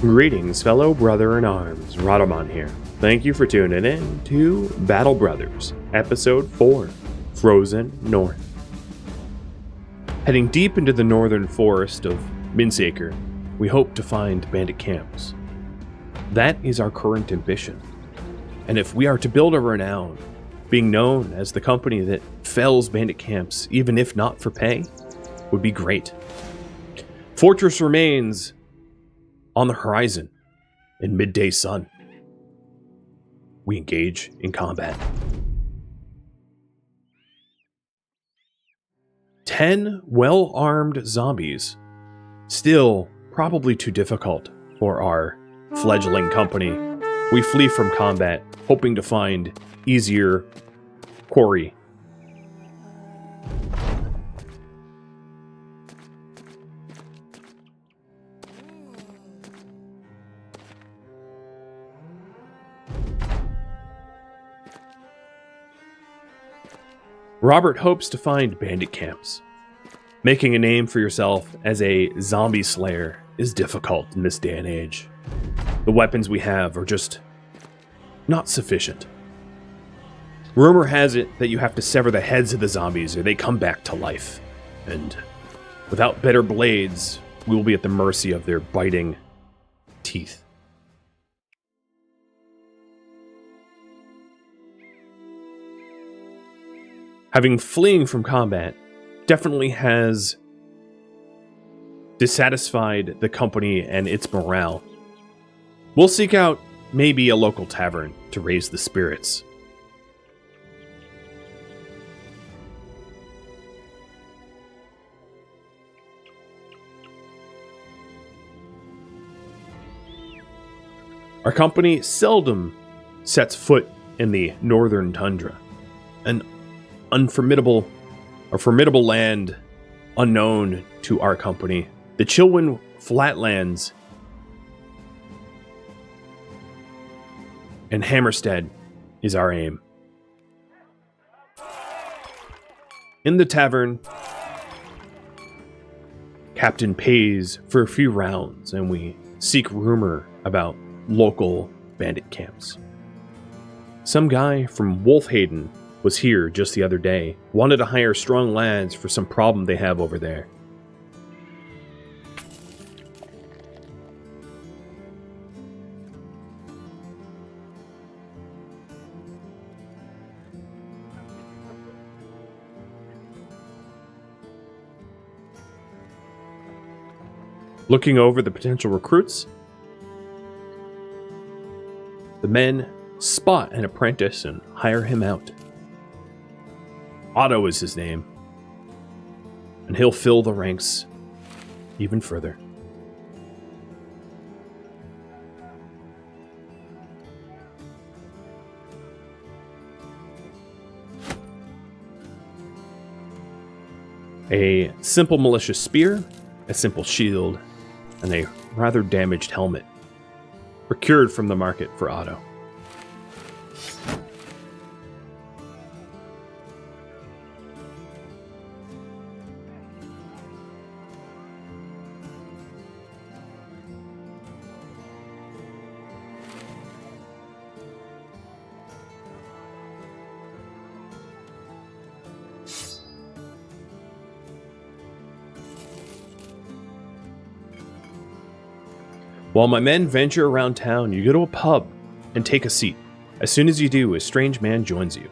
Greetings, fellow brother-in-arms, Radamon here. Thank you for tuning in to Battle Brothers, Episode 4, Frozen North. Heading deep into the northern forest of Minsaker, we hope to find bandit camps. That is our current ambition. And if we are to build a renown, being known as the company that fells bandit camps, even if not for pay, would be great. Fortress remains on the horizon in midday sun. We engage in combat. 10 well-armed zombies. Still probably too difficult for our fledgling company. We flee from combat, hoping to find easier quarry. Robert hopes to find bandit camps. Making a name for yourself as a zombie slayer is difficult in this day and age. The weapons we have are just not sufficient. Rumor has it that you have to sever the heads of the zombies or they come back to life. And without better blades, we will be at the mercy of their biting teeth. Having fleeing from combat definitely has dissatisfied the company and its morale. We'll seek out maybe a local tavern to raise the spirits. Our company seldom sets foot in the northern tundra, an formidable land unknown to our company. The Chilwyn Flatlands and Hammerstead is our aim. In the tavern, Captain pays for a few rounds and we seek rumor about local bandit camps. Some guy from Wolfhaven was here just the other day, wanted to hire strong lads for some problem they have over there. Looking over the potential recruits, the men spot an apprentice and hire him out. Otto is his name, and he'll fill the ranks even further. A simple militia spear, a simple shield, and a rather damaged helmet, procured from the market for Otto. While my men venture around town, you go to a pub and take a seat. As soon as you do, a strange man joins you.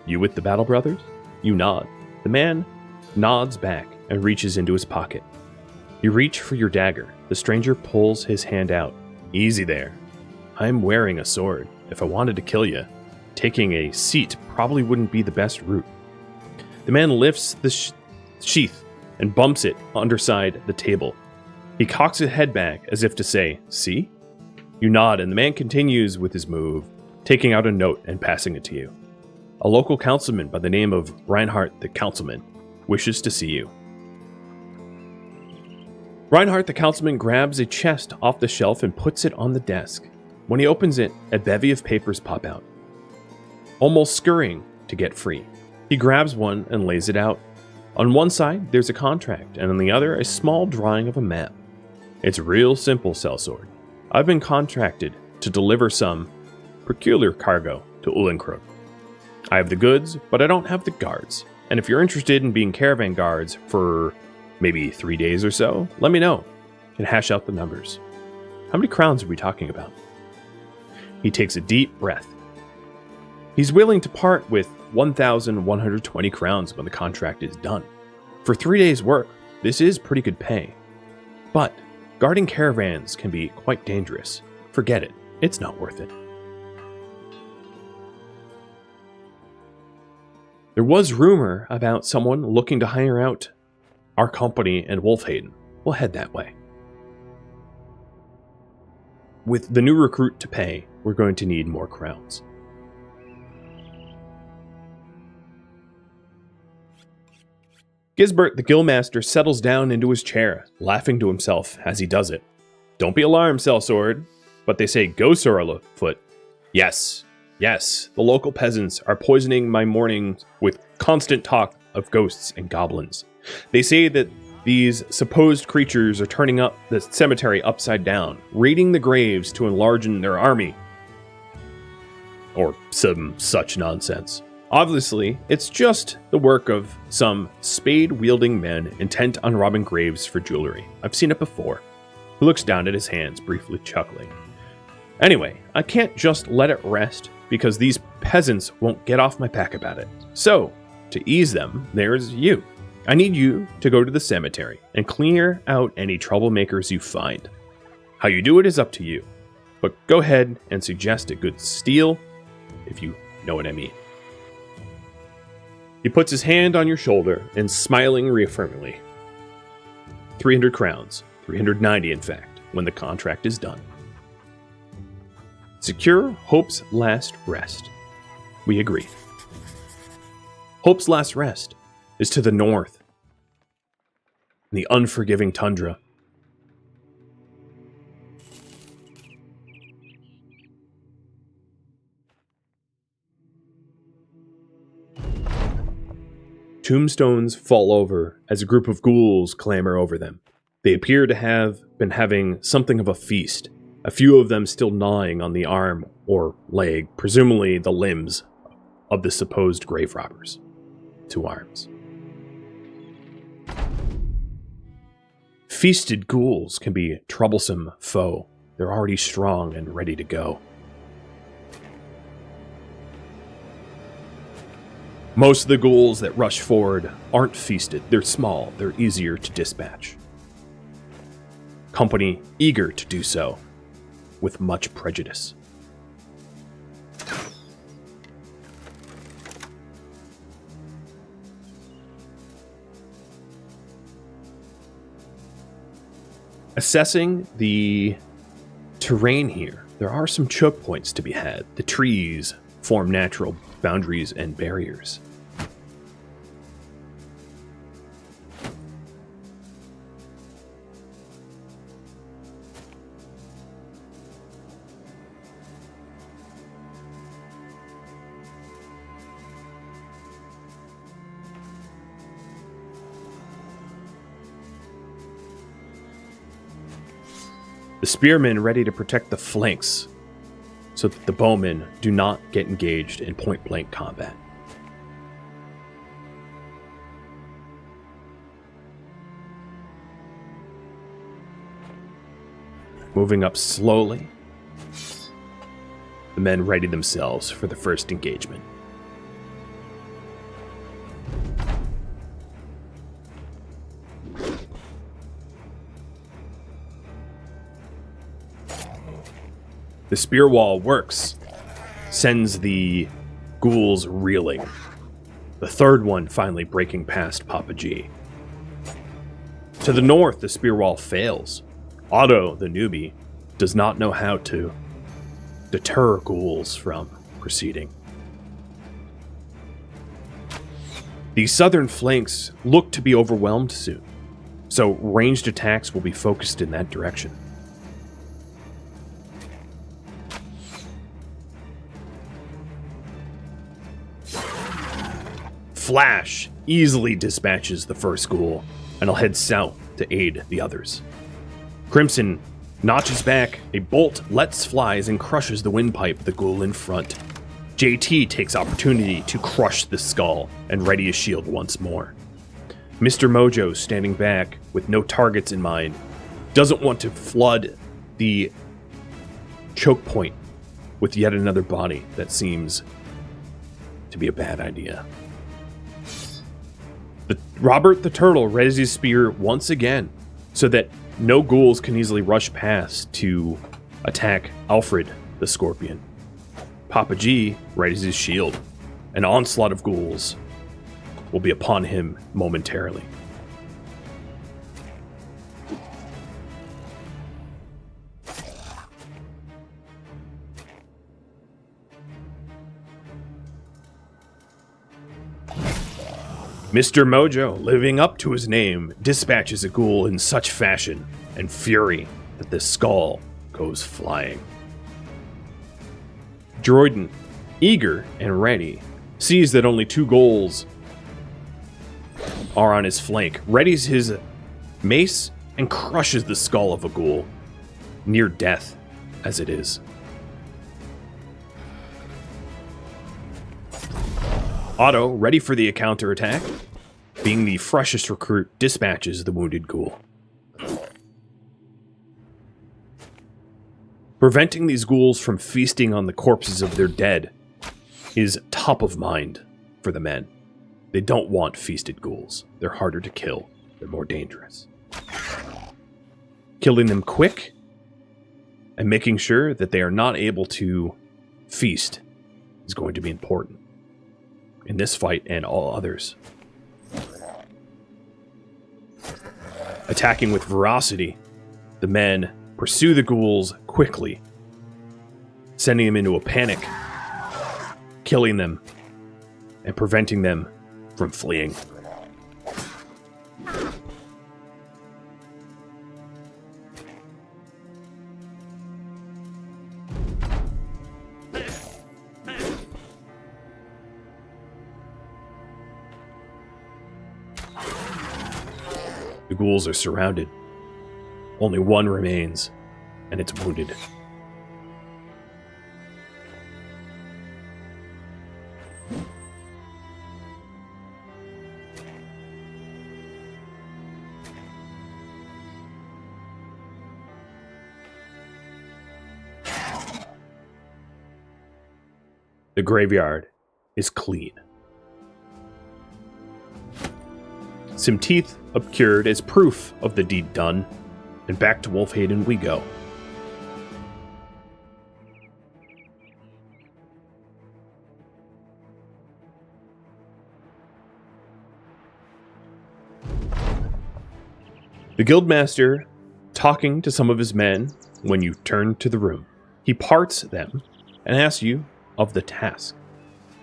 You with the Battle Brothers? You nod. The man nods back and reaches into his pocket. You reach for your dagger. The stranger pulls his hand out. Easy there. I'm wearing a sword. If I wanted to kill you, taking a seat probably wouldn't be the best route. The man lifts the sheath and bumps it underside the table. He cocks his head back as if to say, "See?" You nod and the man continues with his move, taking out a note and passing it to you. A local councilman by the name of Reinhardt the Councilman wishes to see you. Reinhardt the Councilman grabs a chest off the shelf and puts it on the desk. When he opens it, a bevy of papers pop out, almost scurrying to get free. He grabs one and lays it out. On one side, there's a contract, and on the other, a small drawing of a map. It's real simple, sellsword. I've been contracted to deliver some peculiar cargo to Ulenkrug. I have the goods, but I don't have the guards. And if you're interested in being caravan guards for maybe 3 days or so, let me know. I can hash out the numbers. How many crowns are we talking about? He takes a deep breath. He's willing to part with 1,120 crowns when the contract is done. For 3 days' work, this is pretty good pay. But guarding caravans can be quite dangerous. Forget it. It's not worth it. There was rumor about someone looking to hire out our company in Wolfhaven. We'll head that way. With the new recruit to pay, we're going to need more crowns. Gisbert, the Guildmaster, settles down into his chair, laughing to himself as he does it. Don't be alarmed, Sellsword, but they say go Sorrowfoot. Yes, the local peasants are poisoning my mornings with constant talk of ghosts and goblins. They say that these supposed creatures are turning up the cemetery upside down, raiding the graves to enlarge their army. Or some such nonsense. Obviously, it's just the work of some spade-wielding men intent on robbing graves for jewelry. I've seen it before. He looks down at his hands, briefly chuckling. Anyway, I can't just let it rest because these peasants won't get off my back about it. So, to ease them, there's you. I need you to go to the cemetery and clear out any troublemakers you find. How you do it is up to you, but go ahead and suggest a good steal, if you know what I mean. He puts his hand on your shoulder and smiling reaffirmingly. 300 crowns, 390 in fact, when the contract is done. Secure Hope's last rest. We agree. Hope's last rest is to the north, in the unforgiving tundra. Tombstones fall over as a group of ghouls clamber over them. They appear to have been having something of a feast, a few of them still gnawing on the arm or leg, presumably the limbs of the supposed grave robbers. 2 arms. Feasted ghouls can be a troublesome foe. They're already strong and ready to go. Most of the ghouls that rush forward aren't feasted. They're small. They're easier to dispatch. Company eager to do so, with much prejudice. Assessing the terrain here, there are some choke points to be had. The trees form natural boundaries and barriers. The spearmen ready to protect the flanks so that the bowmen do not get engaged in point-blank combat. Moving up slowly, the men ready themselves for the first engagement. The spear wall works, sends the ghouls reeling. The third one finally breaking past Papa G. To the north, the spear wall fails. Otto, the newbie, does not know how to deter ghouls from proceeding. The southern flanks look to be overwhelmed soon, so ranged attacks will be focused in that direction. Flash easily dispatches the first ghoul, and I'll head south to aid the others. Crimson Notches back, a bolt lets flies and crushes the windpipe, the ghoul in front. JT takes opportunity to crush the skull and ready his shield once more. Mr. Mojo, standing back with no targets in mind, doesn't want to flood the choke point with yet another body. That seems to be a bad idea. Robert the Turtle readies his spear once again so that no ghouls can easily rush past to attack Alfred the Scorpion. Papa G readies his shield. An onslaught of ghouls will be upon him momentarily. Mr. Mojo, living up to his name, dispatches a ghoul in such fashion and fury that the skull goes flying. Droiden, eager and ready, sees that only 2 ghouls are on his flank, readies his mace and crushes the skull of a ghoul, near death as it is. Otto, ready for the counterattack, being the freshest recruit, dispatches the wounded ghoul. Preventing these ghouls from feasting on the corpses of their dead is top of mind for the men. They don't want feasted ghouls. They're harder to kill. They're more dangerous. Killing them quick and making sure that they are not able to feast is going to be important in this fight and all others. Attacking with ferocity, the men pursue the ghouls quickly, sending them into a panic, killing them, and preventing them from fleeing. The ghouls are surrounded. Only one remains, and it's wounded. The graveyard is clean. Some teeth obscured as proof of the deed done, and back to Wolfhaven we go. The Guildmaster talking to some of his men when you turn to the room. He parts them and asks you of the task.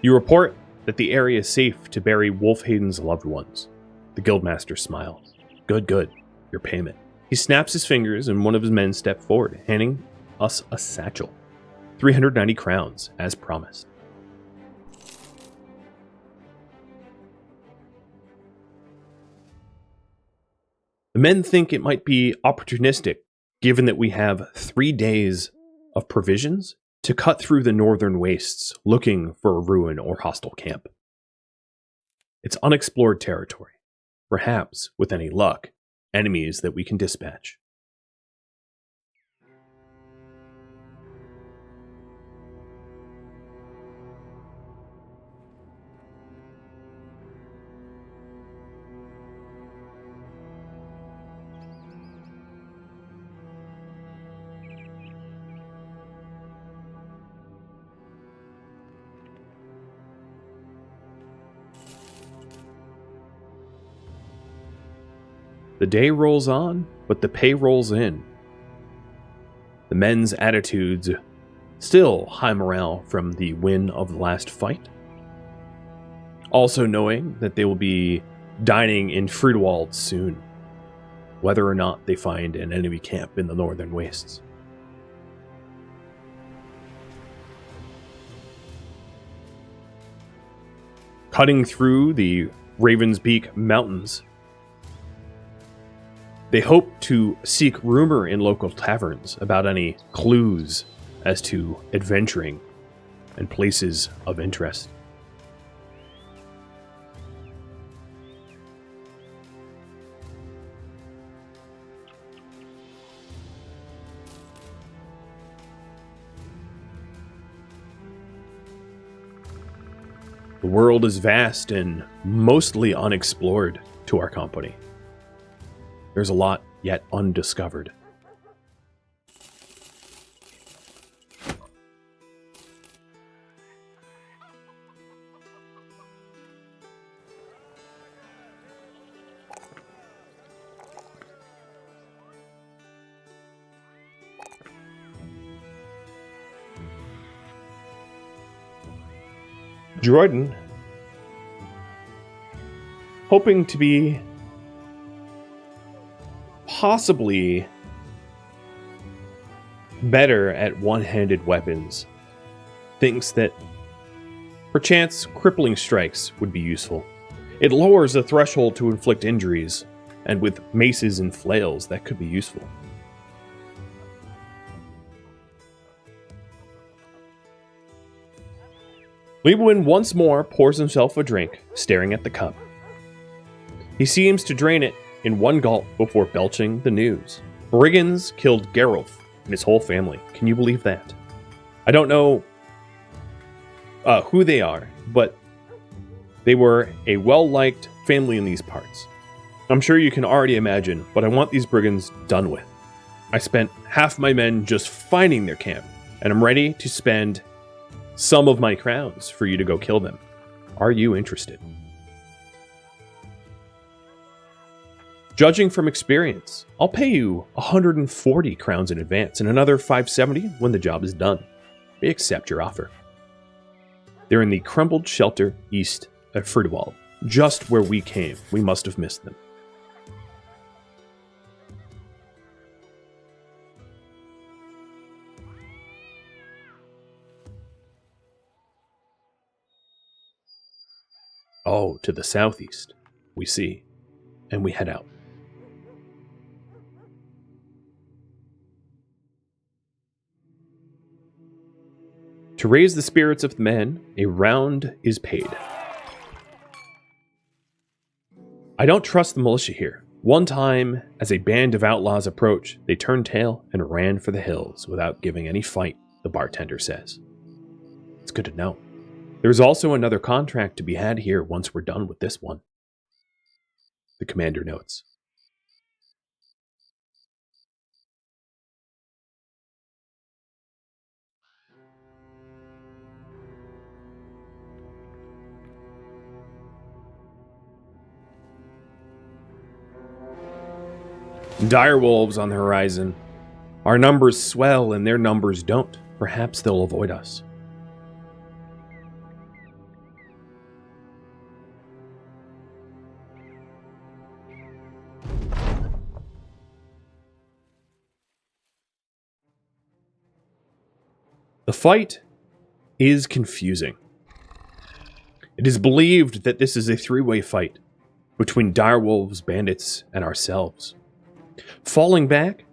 You report that the area is safe to bury Wolfhaven's loved ones. The Guildmaster smiles. Good, good. Your payment. He snaps his fingers and one of his men steps forward, handing us a satchel. 390 crowns, as promised. The men think it might be opportunistic, given that we have 3 days of provisions to cut through the northern wastes looking for a ruin or hostile camp. It's unexplored territory. Perhaps, with any luck, enemies that we can dispatch. The day rolls on, but the pay rolls in. The men's attitudes still high morale from the win of the last fight. Also knowing that they will be dining in Friedwald soon, whether or not they find an enemy camp in the northern wastes. Cutting through the Raven's Peak Mountains, They hope to seek rumor in local taverns about any clues as to adventuring and places of interest. The world is vast and mostly unexplored to our company. There's a lot yet undiscovered. Jordan, hoping to be possibly better at one-handed weapons, thinks that perchance crippling strikes would be useful. It lowers the threshold to inflict injuries, and with maces and flails, that could be useful. Leibwin once more pours himself a drink, staring at the cup. He seems to drain it in one gulp before belching the news. Brigands killed Geralf and his whole family. Can you believe that? I don't know who they are, but they were a well-liked family in these parts. I'm sure you can already imagine, but I want these brigands done with. I spent half my men just finding their camp, and I'm ready to spend some of my crowns for you to go kill them. Are you interested? Judging from experience, I'll pay you 140 crowns in advance and another 570 when the job is done. We accept your offer. They're in the crumbled shelter east of Friedewald, just where we came. We must have missed them. Oh, to the southeast, we see, and we head out. To raise the spirits of the men, a round is paid. I don't trust the militia here. One time, as a band of outlaws approached, they turned tail and ran for the hills without giving any fight, the bartender says. It's good to know. There's also another contract to be had here once we're done with this one, the commander notes. Direwolves on the horizon. Our numbers swell and their numbers don't. Perhaps they'll avoid us. The fight is confusing. It is believed that this is a three-way fight between Direwolves, bandits, and ourselves. Falling back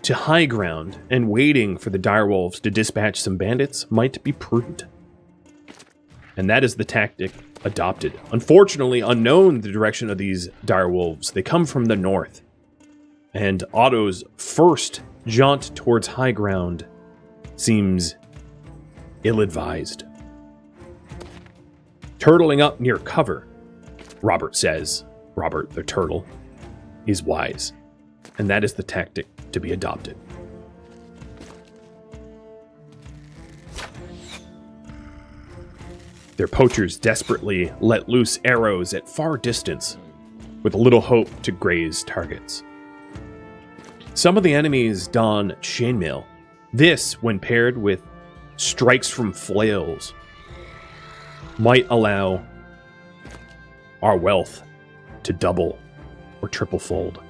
to high ground and waiting for the Direwolves to dispatch some bandits might be prudent. And that is the tactic adopted. Unfortunately, unknown the direction of these Direwolves, they come from the north. And Otto's first jaunt towards high ground seems ill-advised. Turtling up near cover, Robert says, Robert the turtle, is wise. And that is the tactic to be adopted. Their poachers desperately let loose arrows at far distance, with little hope to graze targets. Some of the enemies don chainmail. This, when paired with strikes from flails, might allow our wealth to double or triple fold.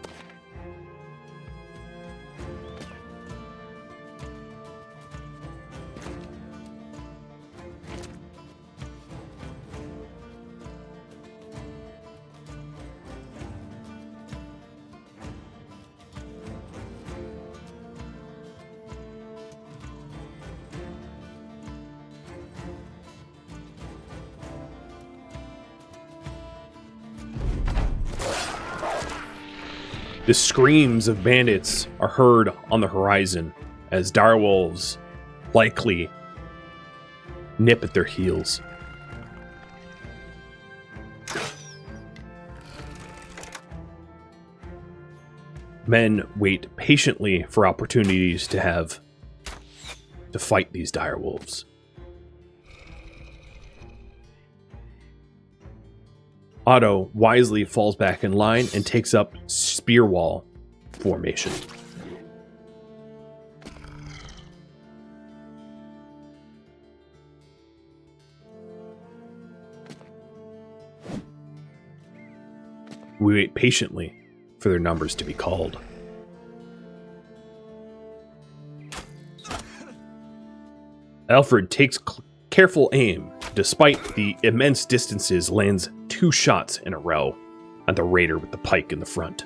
The screams of bandits are heard on the horizon as direwolves likely nip at their heels. Men wait patiently for opportunities to fight these direwolves. Otto wisely falls back in line and takes up spear wall formation. We wait patiently for their numbers to be called. Alfred takes careful aim. Despite the immense distances, lands 2 shots in a row on the raider with the pike in the front.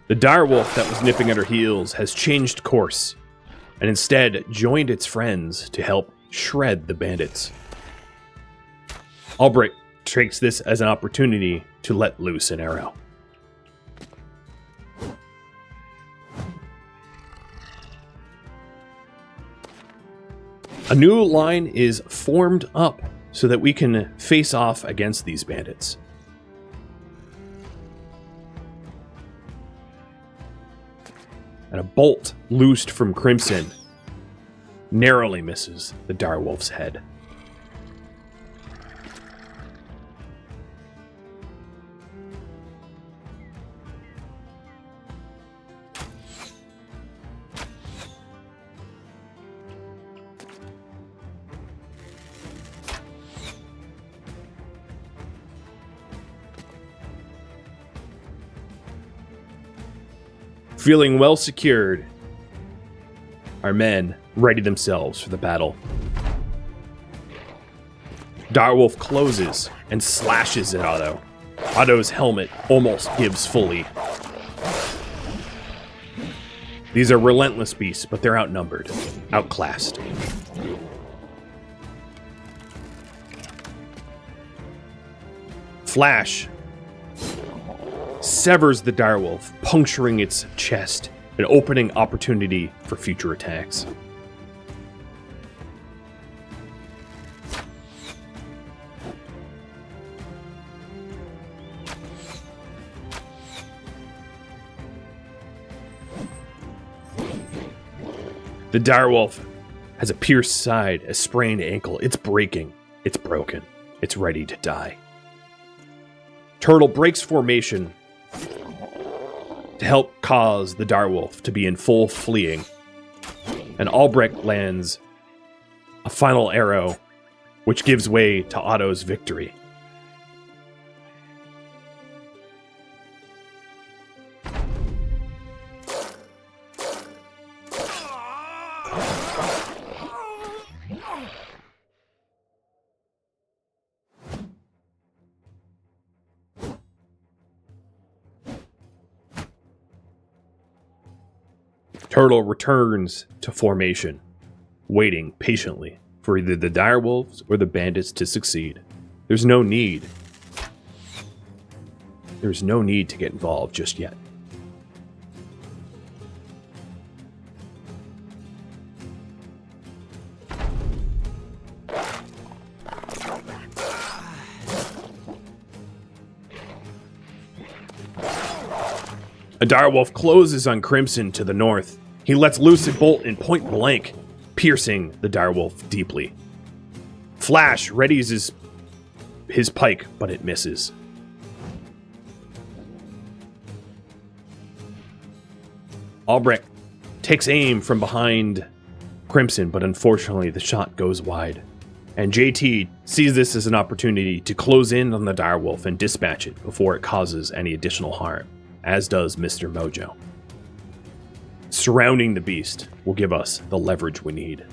The direwolf that was nipping at her heels has changed course and instead joined its friends to help shred the bandits. Albrecht takes this as an opportunity to let loose an arrow. A new line is formed up so that we can face off against these bandits. And a bolt loosed from Crimson narrowly misses the direwolf's head. Feeling well secured, our men ready themselves for the battle. Direwolf closes and slashes at Otto. Otto's helmet almost gives fully. These are relentless beasts, but they're outnumbered, outclassed. Flash severs the direwolf, puncturing its chest, an opening opportunity for future attacks. The direwolf has a pierced side, a sprained ankle. It's breaking. It's broken. It's ready to die. Turtle breaks formation to help cause the direwolf to be in full fleeing. And Albrecht lands a final arrow, which gives way to Otto's victory. Turtle returns to formation, waiting patiently for either the direwolves or the bandits to succeed. There's no need to get involved just yet. A direwolf closes on Crimson to the north. He lets loose a bolt in point blank, piercing the direwolf deeply. Flash readies his pike, but it misses. Albrecht takes aim from behind Crimson, but unfortunately the shot goes wide. And JT sees this as an opportunity to close in on the direwolf and dispatch it before it causes any additional harm, as does Mr. Mojo. Surrounding the beast will give us the leverage we need.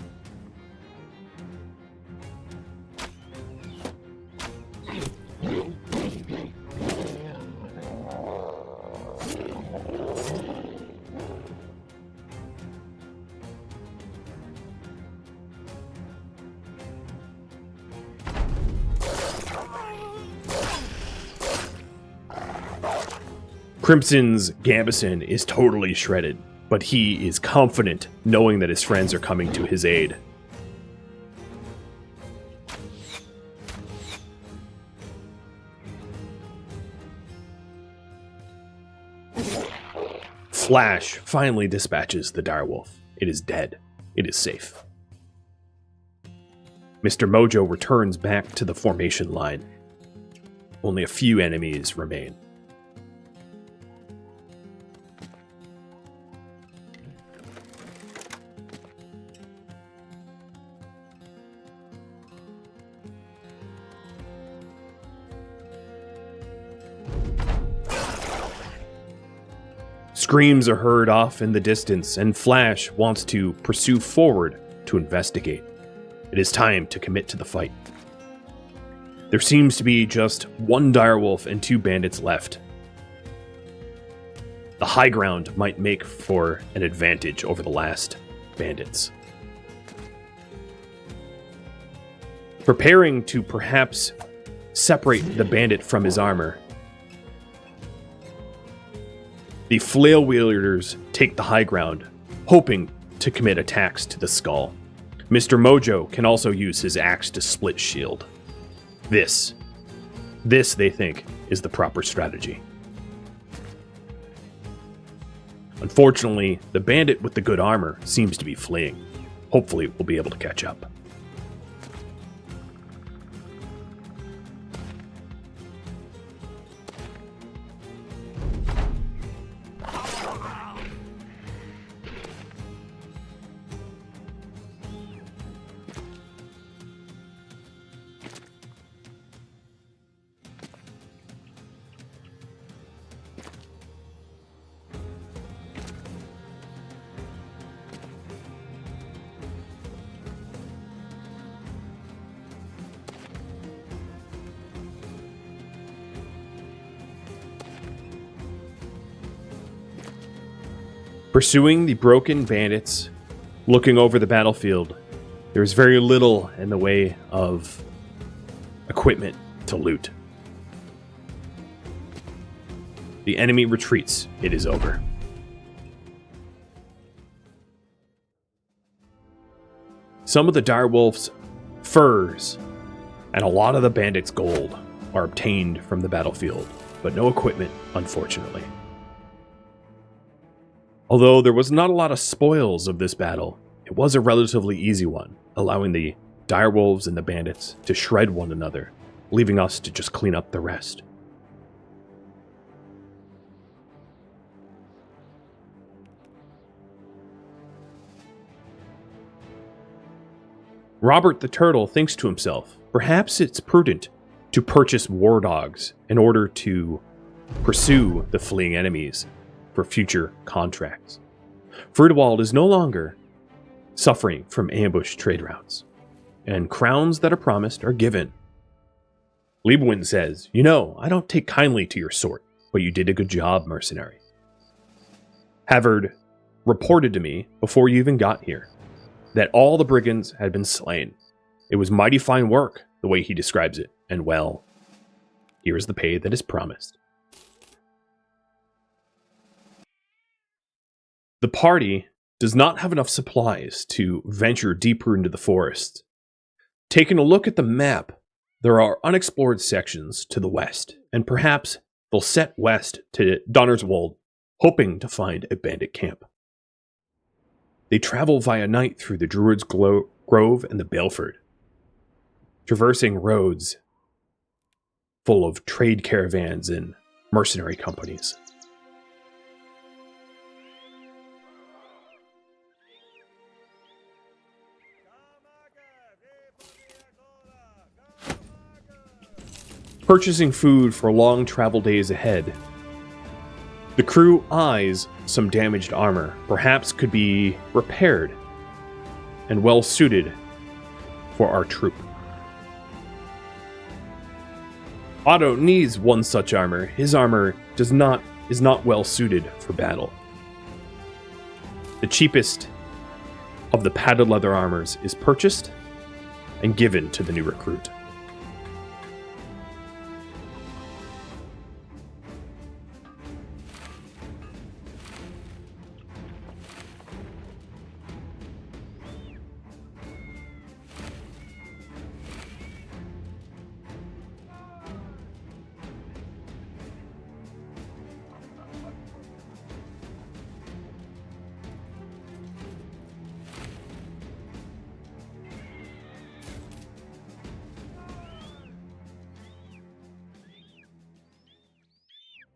Crimson's Gambison is totally shredded, but he is confident knowing that his friends are coming to his aid. Flash finally dispatches the direwolf. It is dead. It is safe. Mr. Mojo returns back to the formation line. Only a few enemies remain. Screams are heard off in the distance, and Flash wants to pursue forward to investigate. It is time to commit to the fight. There seems to be just one direwolf and 2 bandits left. The high ground might make for an advantage over the last bandits. Preparing to perhaps separate the bandit from his armor, the flail wielders take the high ground, hoping to commit attacks to the skull. Mr. Mojo can also use his axe to split shield. This, they think, is the proper strategy. Unfortunately, the bandit with the good armor seems to be fleeing. Hopefully, we'll be able to catch up. Pursuing the broken bandits, looking over the battlefield, there is very little in the way of equipment to loot. The enemy retreats. It is over. Some of the direwolves' furs and a lot of the bandits' gold are obtained from the battlefield, but no equipment, unfortunately. Although there was not a lot of spoils of this battle, it was a relatively easy one, allowing the direwolves and the bandits to shred one another, leaving us to just clean up the rest. Robert the Turtle thinks to himself, perhaps it's prudent to purchase war dogs in order to pursue the fleeing enemies for future contracts. Friedewald is no longer suffering from ambush trade routes, and crowns that are promised are given. Liebwin says, "You know, I don't take kindly to your sort, but you did a good job, mercenary." Havard reported to me before you even got here that all the brigands had been slain. It was mighty fine work, the way he describes it, and well, here is the pay that is promised. The party does not have enough supplies to venture deeper into the forest. Taking a look at the map, there are unexplored sections to the west, and perhaps they'll set west to Donnerswold, hoping to find a bandit camp. They travel via night through the Druids' Grove and the Baleford, traversing roads full of trade caravans and mercenary companies. Purchasing food for long travel days ahead, the crew eyes some damaged armor, perhaps could be repaired and well suited for our troop. Otto needs one such armor. His armor is not well suited for battle. The cheapest of the padded leather armors is purchased and given to the new recruit.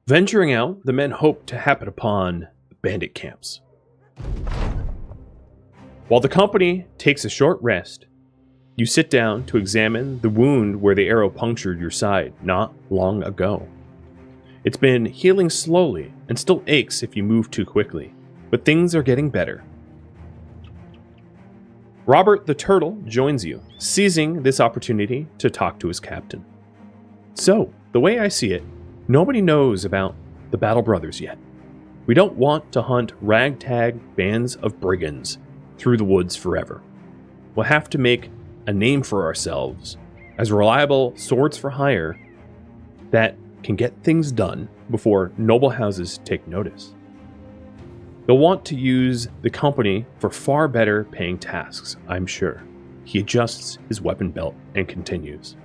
Venturing out, the men hope to happen upon bandit camps. While the company takes a short rest, you sit down to examine the wound where the arrow punctured your side not long ago. It's been healing slowly and still aches if you move too quickly, but things are getting better. Robert the Turtle joins you, seizing this opportunity to talk to his captain. So, the way I see it, nobody knows about the Battle Brothers yet. We don't want to hunt ragtag bands of brigands through the woods forever. We'll have to make a name for ourselves as reliable swords for hire that can get things done before noble houses take notice. They'll want to use the company for far better paying tasks, I'm sure. He adjusts his weapon belt and continues.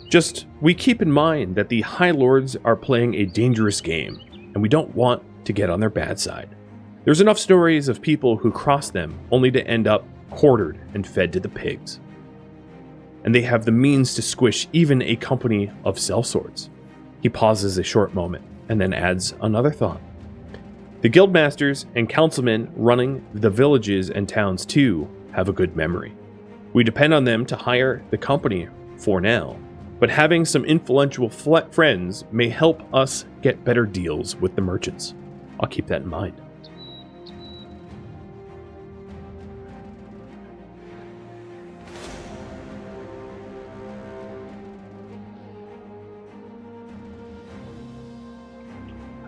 Just, we keep in mind that the High Lords are playing a dangerous game, and we don't want to get on their bad side. There's enough stories of people who cross them only to end up quartered and fed to the pigs. And they have the means to squish even a company of sellswords. He pauses a short moment and then adds another thought. The guildmasters and councilmen running the villages and towns too have a good memory. We depend on them to hire the company for now, but having some influential friends may help us get better deals with the merchants. I'll keep that in mind.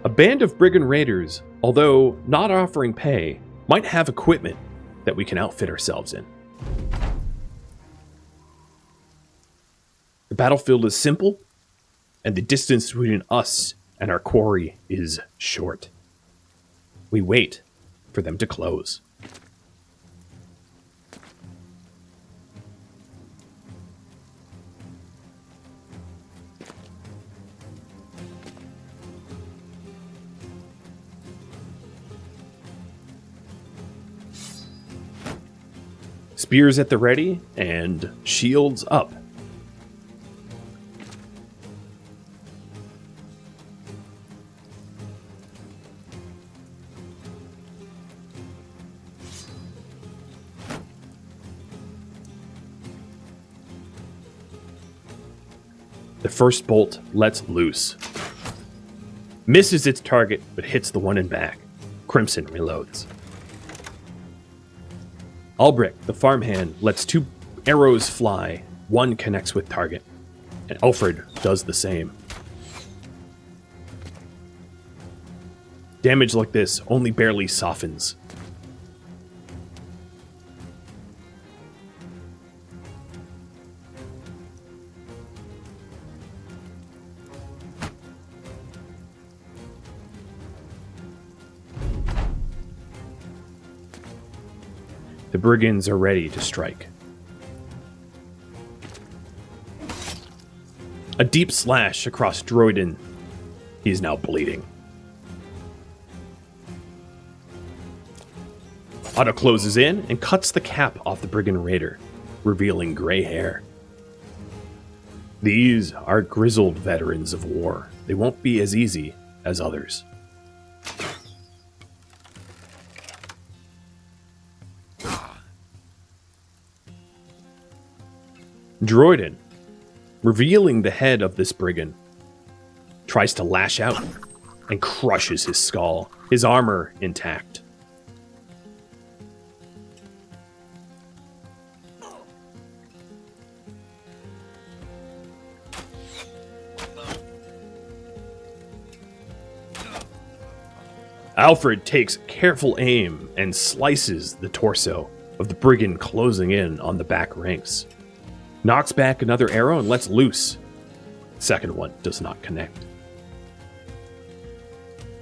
A band of brigand raiders, although not offering pay, might have equipment that we can outfit ourselves in. The battlefield is simple, and the distance between us and our quarry is short. We wait for them to close. Spears at the ready and shields up. The first bolt lets loose. Misses its target, but hits the one in back. Crimson reloads. Albrecht, the farmhand, lets 2 arrows fly. One connects with target, and Alfred does the same. Damage like this only barely softens. The brigands are ready to strike. A deep slash across Droiden. He is now bleeding. Otto closes in and cuts the cap off the brigand raider, revealing gray hair. These are grizzled veterans of war. They won't be as easy as others. Droiden, revealing the head of this brigand, tries to lash out and crushes his skull, his armor intact. Alfred takes careful aim and slices the torso of the brigand closing in on the back ranks. Knocks back another arrow and lets loose. Second one does not connect.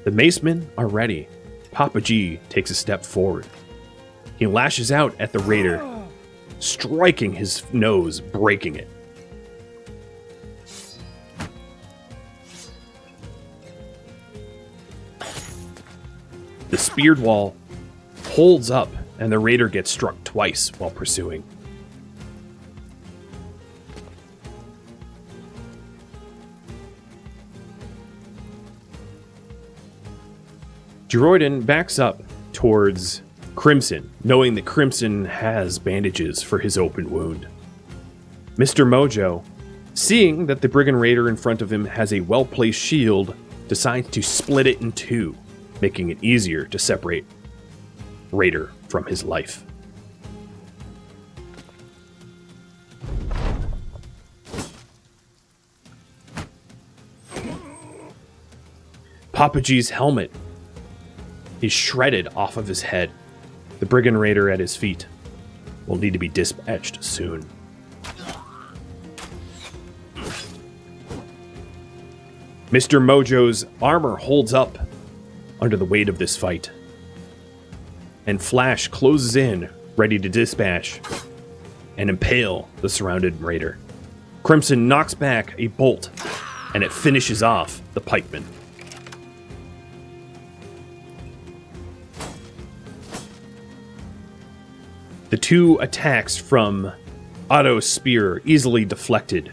The macemen are ready. Papa G takes a step forward. He lashes out at the raider, striking his nose, breaking it. The speared wall holds up, and the raider gets struck twice while pursuing. Droiden backs up towards Crimson, knowing that Crimson has bandages for his open wound. Mr. Mojo, seeing that the Brigand Raider in front of him has a well-placed shield, decides to split it in two, making it easier to separate Raider from his life. Papa G's helmet is shredded off of his head. The Brigand Raider at his feet will need to be dispatched soon. Mr. Mojo's armor holds up under the weight of this fight, and Flash closes in, ready to dispatch and impale the surrounded Raider. Crimson knocks back a bolt, and it finishes off the pikeman. The two attacks from Otto's spear easily deflected,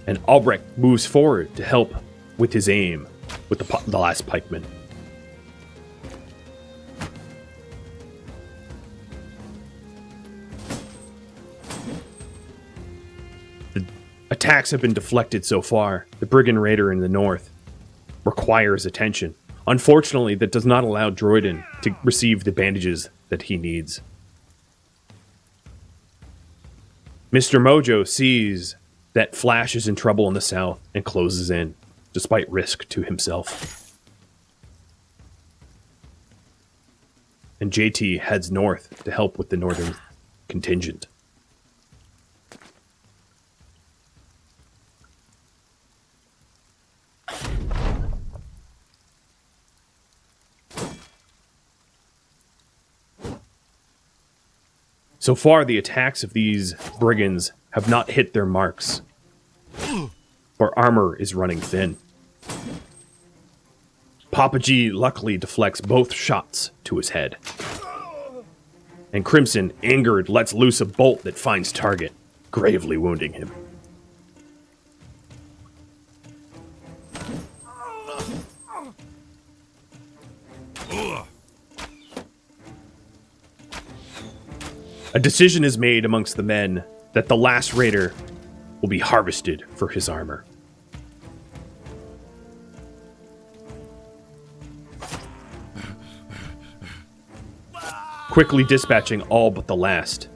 and Albrecht moves forward to help with his aim with the last pikeman. The attacks have been deflected so far. The Brigand Raider in the north requires attention. Unfortunately, that does not allow Droiden to receive the bandages that he needs. Mr. Mojo sees that Flash is in trouble in the south and closes in, despite risk to himself. And JT heads north to help with the northern contingent. So far, the attacks of these brigands have not hit their marks, for armor is running thin. Papa G luckily deflects both shots to his head. And Crimson, angered, lets loose a bolt that finds target, gravely wounding him. A decision is made amongst the men that the last Raider will be harvested for his armor. Quickly dispatching all but the last,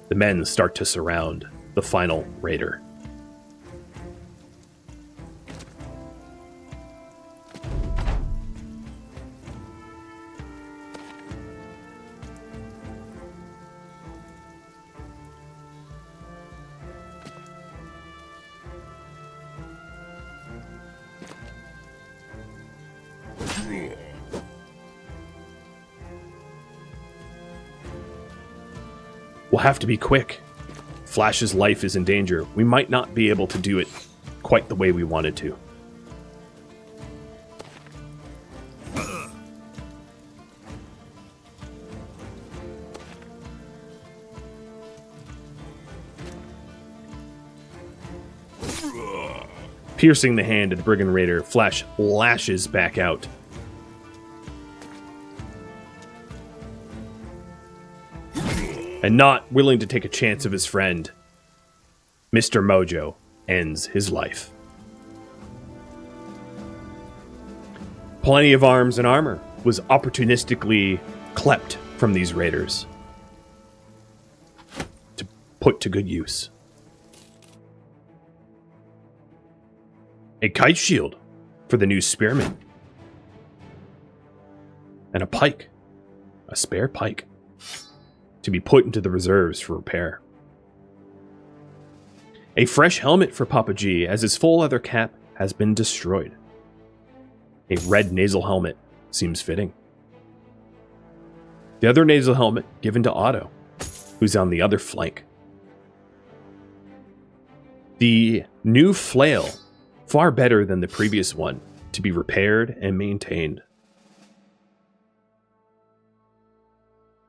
the men start to surround the final Raider. We'll have to be quick. Flash's life is in danger. We might not be able to do it quite the way we wanted to. Piercing the hand of the Brigand Raider, Flash lashes back out. And not willing to take a chance of his friend, Mr. Mojo ends his life. Plenty of arms and armor was opportunistically clept from these raiders to put to good use. A kite shield for the new spearman. And a pike, a spare pike, to be put into the reserves for repair. A fresh helmet for Papa G, as his full leather cap has been destroyed. A red nasal helmet seems fitting. The other nasal helmet given to Otto, who's on the other flank. The new flail, far better than the previous one, to be repaired and maintained.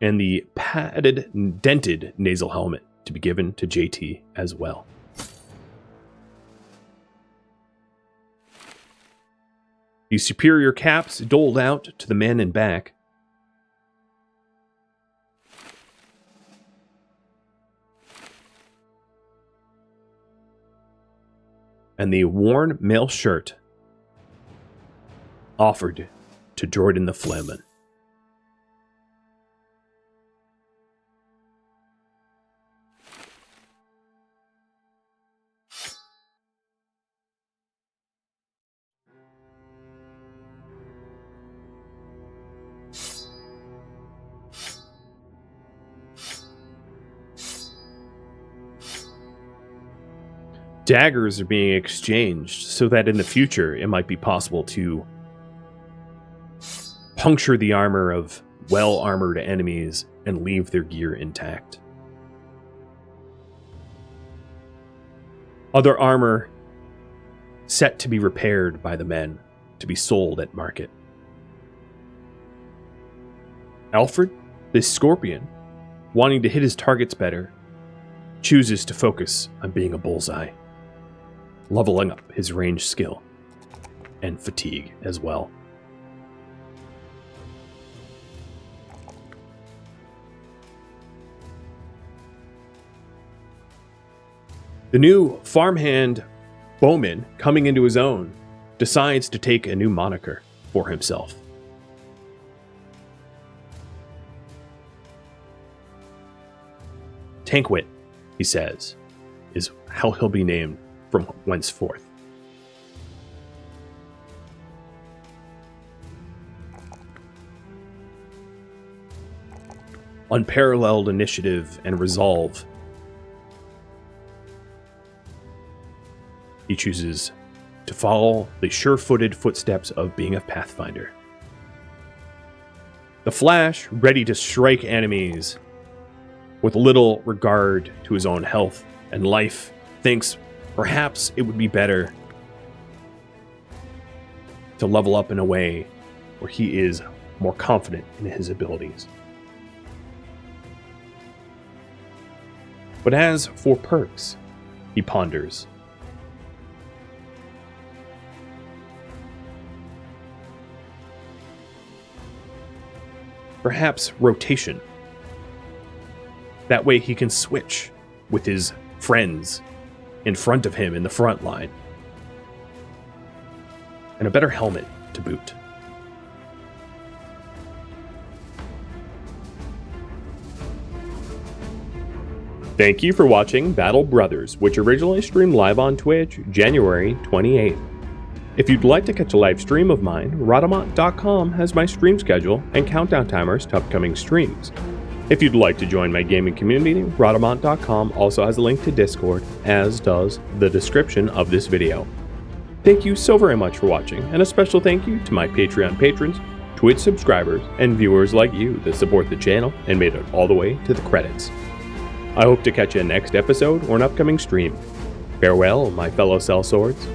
And the padded, dented nasal helmet to be given to JT as well. These superior caps doled out to the men in back. And the worn mail shirt offered to Jordan the Flamen. Daggers are being exchanged so that in the future it might be possible to puncture the armor of well-armored enemies and leave their gear intact. Other armor set to be repaired by the men to be sold at market. Alfred, this scorpion, wanting to hit his targets better, chooses to focus on being a bullseye, leveling up his range skill and fatigue as well. The new farmhand bowman, coming into his own, decides to take a new moniker for himself. Tankwit, he says, is how he'll be named from henceforth. Unparalleled initiative and resolve, he chooses to follow the sure-footed footsteps of being a pathfinder. The Flash, ready to strike enemies with little regard to his own health and life, thinks perhaps it would be better to level up in a way where he is more confident in his abilities. But as for perks, he ponders. Perhaps rotation. That way he can switch with his friends in front of him in the front line. And a better helmet to boot. Thank you for watching Battle Brothers, which originally streamed live on Twitch January 28th. If you'd like to catch a live stream of mine, Rhodamont.com has my stream schedule and countdown timers to upcoming streams. If you'd like to join my gaming community, Rhodamont.com also has a link to Discord, as does the description of this video. Thank you so very much for watching, and a special thank you to my Patreon patrons, Twitch subscribers, and viewers like you that support the channel and made it all the way to the credits. I hope to catch you in the next episode or an upcoming stream. Farewell, my fellow sellswords.